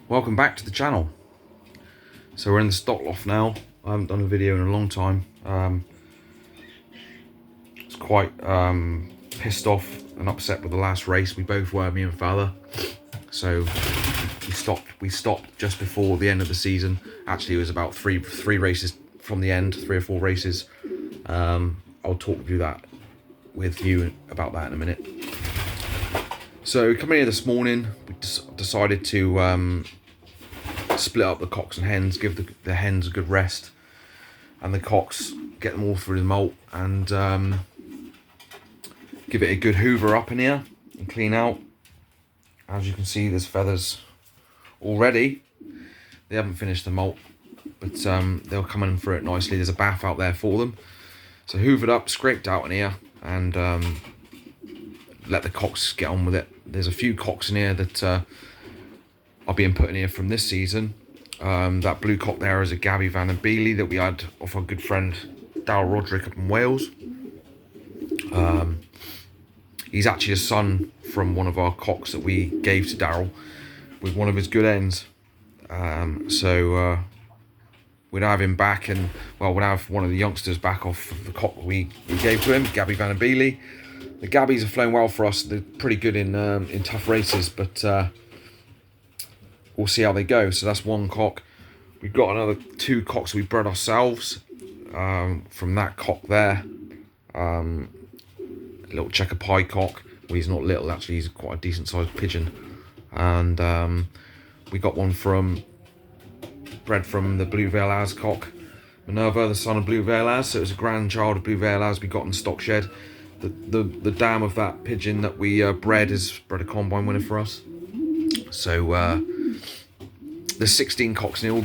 Welcome back to the channel. So we're in the stock loft now. I haven't done a video in a long time. It's quite pissed off and upset with the last race. We both were, me and father. So we stopped just before the end of the season. Actually, it was about three races from the end, 3 or 4 races. I'll talk with you about that in a minute. So coming here this morning, we decided to split up the cocks and hens, give the hens a good rest, and the cocks, get them all through the molt, and give it a good hoover up in here and clean out. As you can see, there's feathers already. They haven't finished the molt, but they'll come in for it nicely. There's a bath out there for them. So hoovered up, scraped out in here, and let the cocks get on with it. There's a few cocks in here that are being put in here from this season. That blue cock there is a Gabby Van and Beely that we had off our good friend Darryl Roderick up in Wales. He's actually a son from one of our cocks that we gave to Darryl with one of his good ends. So we'd have him back, and well, we'd have one of the youngsters back off of the cock we gave to him, Gabby Van and Beely. The Gabbies have flown well for us. They're pretty good in tough races, but we'll see how they go. So that's one cock. We've got another 2 cocks we bred ourselves from that cock there. A little checker pie cock. Well, he's not little, actually. He's quite a decent sized pigeon. And we got one bred from the Blue Veil Az cock, Minerva, the son of Blue Veil Az. So it was a grandchild of Blue Veil Az we got in the stock shed. The dam of that pigeon that we bred a combine winner for us. So there's 16 cocks in here. All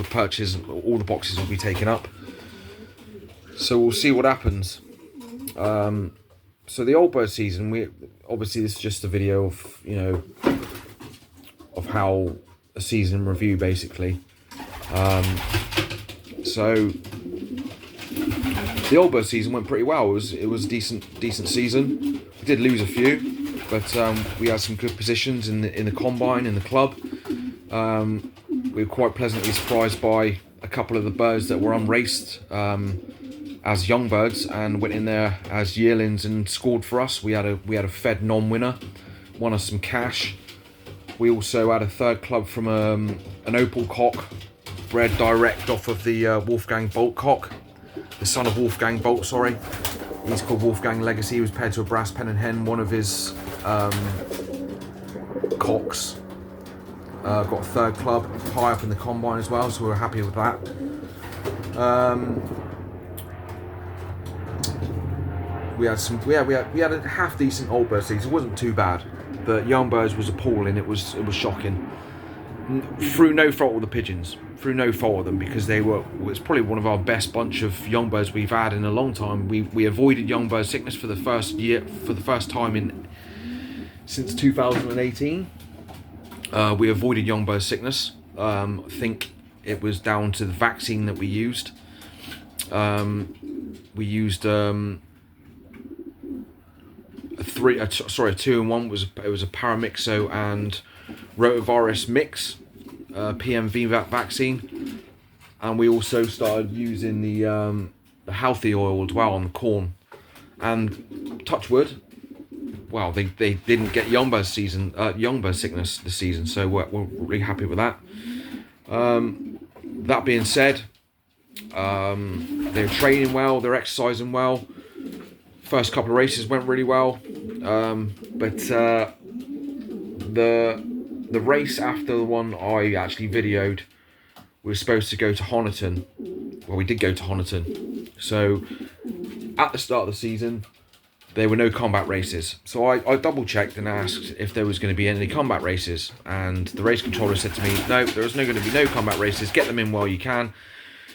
the boxes will be taken up. So we'll see what happens. So the old bird season, obviously this is just a video of of how a season review basically. So the old bird season went pretty well. It was a decent season. We did lose a few, but we had some good positions in the combine, in the club. We were quite pleasantly surprised by a couple of the birds that were unraced as young birds and went in there as yearlings and scored for us. We had a fed non-winner, won us some cash. We also had a third club from an opal cock, bred direct off of the Wolfgang Bolt cock, the son of Wolfgang Bolt, sorry. He's called Wolfgang Legacy. He was paired to a brass pen and hen. One of his cocks got a third club high up in the combine as well, so we were happy with that. We had a half decent old bird season. It wasn't too bad. The young birds was appalling. It was shocking. Through no fault of the pigeons, through no fault of them, because it's probably one of our best bunch of young birds we've had in a long time. We avoided young bird sickness for the first time since 2018. We avoided young bird sickness. I think it was down to the vaccine that we used. We used a 2-in-1. It was a Paramyxo and rotavirus mix, PMV vaccine, and we also started using the healthy oil as well on the corn. And touch wood, well, they didn't get young bird sickness this season, so we're really happy with that. That being said, they're training well, they're exercising well. First couple of races went really well, but the race after the one I actually videoed, we were supposed to go to Honiton. Well, we did go to Honiton. So at the start of the season, there were no combat races. So I double checked and asked if there was going to be any combat races, and the race controller said to me, no, there's going to be no combat races. Get them in while you can.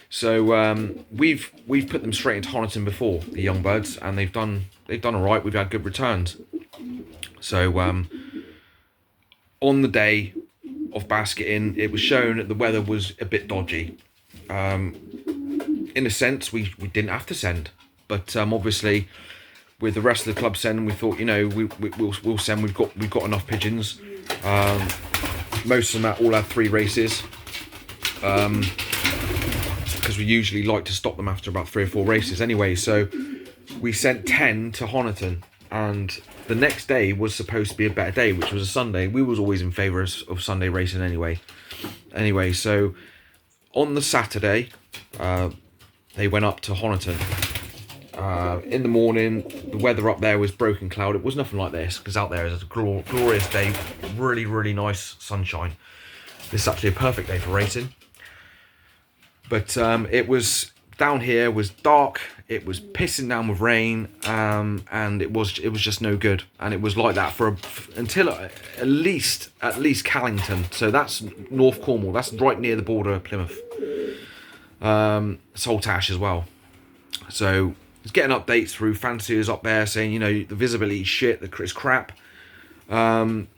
So we've put them straight into Honiton before, the young birds, and they've done all right. We've had good returns. So on the day of basketing, it was shown that the weather was a bit dodgy. In a sense, we didn't have to send, but obviously with the rest of the club sending, we thought, we'll send. We've got enough pigeons. most of them all had 3 races, because we usually like to stop them after about 3 or 4 races anyway. So we sent 10 to Honiton, and the next day was supposed to be a better day, which was a Sunday. We was always in favour of Sunday racing anyway. So on the Saturday, they went up to Honiton. In the morning, the weather up there was broken cloud. It was nothing like this, because out there is a glorious day, really, really nice sunshine. This is actually a perfect day for racing. But it was, down here was dark, it was pissing down with rain, and it was just no good. And it was like that until at least Callington. So that's North Cornwall, that's right near the border of Plymouth. Saltash as well. So it's getting updates through fanciers up there saying, you know, the visibility is shit, it's crap. But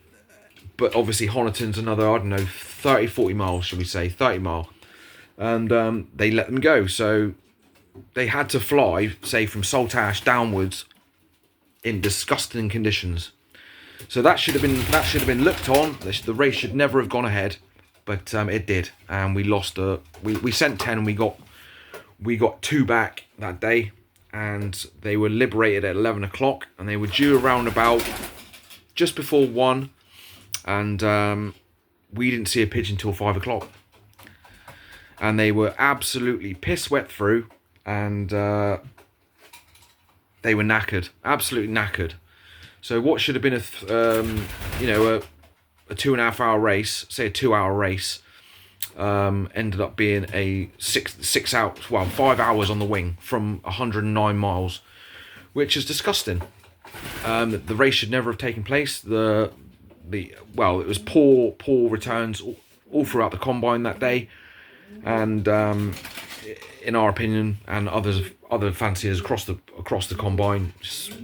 obviously Honiton's another, I don't know, 40 miles, should we say, 30 mile. And they let them go. So they had to fly, say, from Saltash downwards in disgusting conditions. So that should have been looked on. The race should never have gone ahead, but it did, and we lost. We sent 10, and we got 2 back that day, and they were liberated at 11 o'clock, and they were due around about just before 1, and we didn't see a pigeon till 5 o'clock, and they were absolutely piss wet through, and they were knackered, absolutely knackered. So what should have been a 2.5 hour race, say a 2 hour race, ended up being a 5 hours on the wing from 109 miles, which is disgusting. The race should never have taken place. It was poor returns all throughout the combine that day, and in our opinion, and other fanciers across the combine,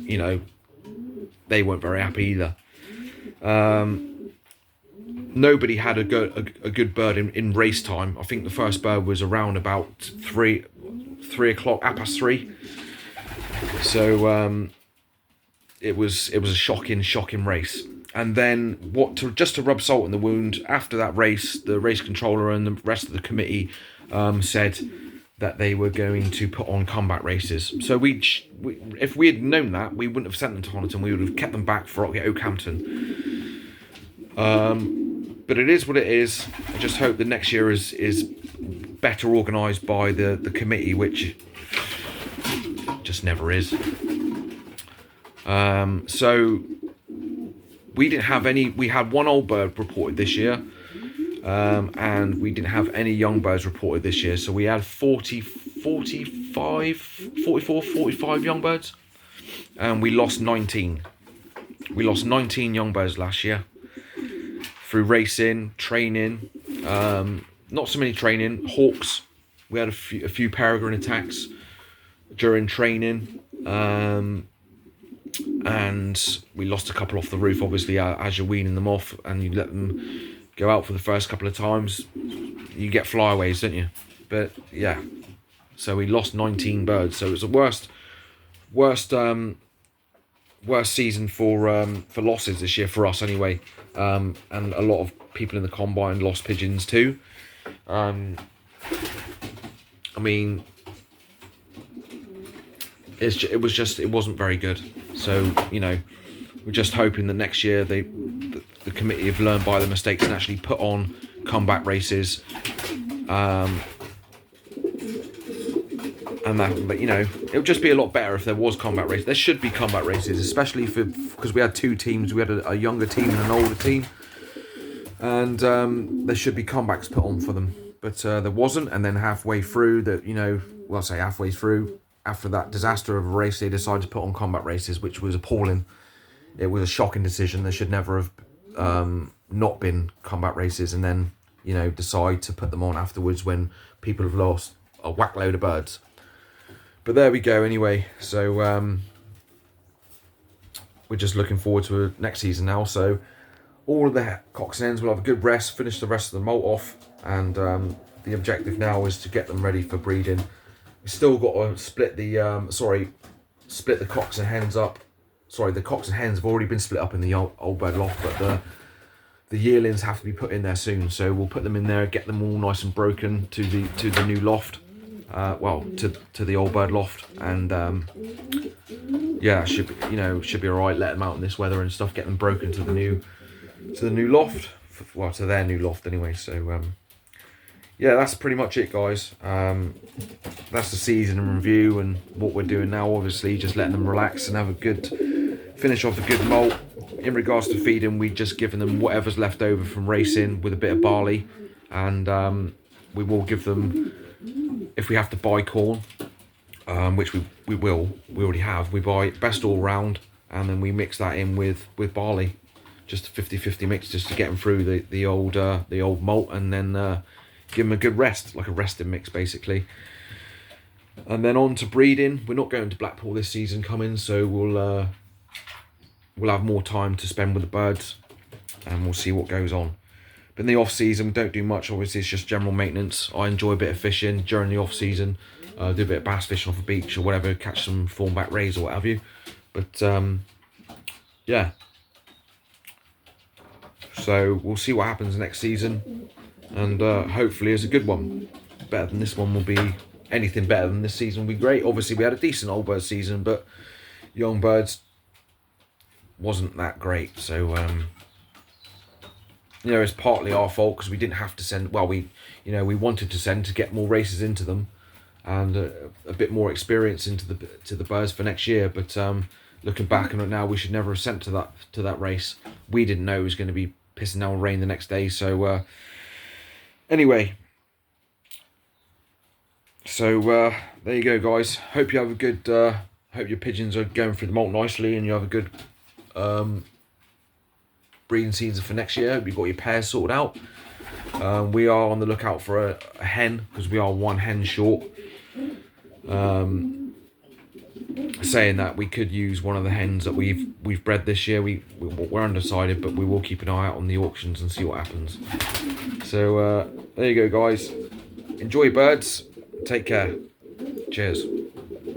you know, they weren't very happy either. Nobody had a good bird in race time. I think the first bird was around about 3 o'clock, 3:30. So it was a shocking race. And then just to rub salt in the wound, after that race, the race controller and the rest of the committee said that they were going to put on comeback races. So if we had known that, we wouldn't have sent them to Honiton. We would have kept them back for Oakhampton. But it is what it is. I just hope the next year is better organised by the committee, which just never is. So we didn't have any. We had 1 old bird reported this year, and we didn't have any young birds reported this year. So we had 45 young birds, and we lost 19. We lost 19 young birds last year through racing, training, not so many training, hawks. We had a few peregrine attacks during training, and we lost a couple off the roof, obviously, as you're weaning them off and you let them go out for the first couple of times, you get flyaways, don't you? But yeah, so we lost 19 birds, so it was the worst season for losses this year for us anyway, and a lot of people in the combine lost pigeons too. I mean, it wasn't very good. So, you know, we're just hoping that next year the committee have learned by the mistakes and actually put on comeback races, and that, but you know, it would just be a lot better if there was combat races. There should be combat races, especially because we had 2 teams. We had a younger team and an older team, and there should be comebacks put on for them, but there wasn't. And then halfway through halfway through, after that disaster of a race, they decided to put on combat races, which was appalling. It was a shocking decision. There should never have not been combat races, and then, you know, decide to put them on afterwards when people have lost a whack load of birds. But there we go anyway. So we're just looking forward to next season now. So all of the cocks and hens will have a good rest, finish the rest of the molt off, and the objective now is to get them ready for breeding. We've still got to split the cocks and hens up. Sorry, the cocks and hens have already been split up in the old bird loft, but the yearlings have to be put in there soon, so we'll put them in there, get them all nice and broken to the new loft, well, to the old bird loft, and yeah, should be, should be all right. Let them out in this weather and stuff, get them broken to the new loft, well, to their new loft anyway. So yeah, that's pretty much it, guys. That's the season in review and what we're doing now. Obviously, just letting them relax and have a good finish off a good molt. In regards to feeding, we just given them whatever's left over from racing with a bit of barley, and we will give them, if we have to buy corn, which we will, we already have, we buy best all round, and then we mix that in with barley, just a 50-50 mix, just to get them through the old malt, and then give them a good rest, like a resting mix basically. And then on to breeding. We're not going to Blackpool this season coming, so we'll have more time to spend with the birds, and we'll see what goes on. But in the off season, we don't do much. Obviously, it's just general maintenance. I enjoy a bit of fishing during the off season. Do a bit of bass fishing off a beach or whatever, catch some thornback rays or what have you. But yeah, so we'll see what happens next season, and hopefully it's a good one. Better than this one will be. Anything better than this season will be great. Obviously, we had a decent old bird season, but young birds wasn't that great. So it's partly our fault because we didn't have to send. Well, we wanted to send to get more races into them, and a bit more experience into the birds for next year. But looking back on it now, we should never have sent to that race. We didn't know it was going to be pissing down rain the next day. So anyway, so there you go, guys. Hope you have a good. Hope your pigeons are going through the molt nicely, and you have a good breeding season for next year. Hope you've got your pairs sorted out. We are on the lookout for a hen, because we are one hen short. Saying that, we could use one of the hens that we've bred this year. We're undecided, but we will keep an eye out on the auctions and see what happens. So there you go, guys. Enjoy your birds. Take care. Cheers.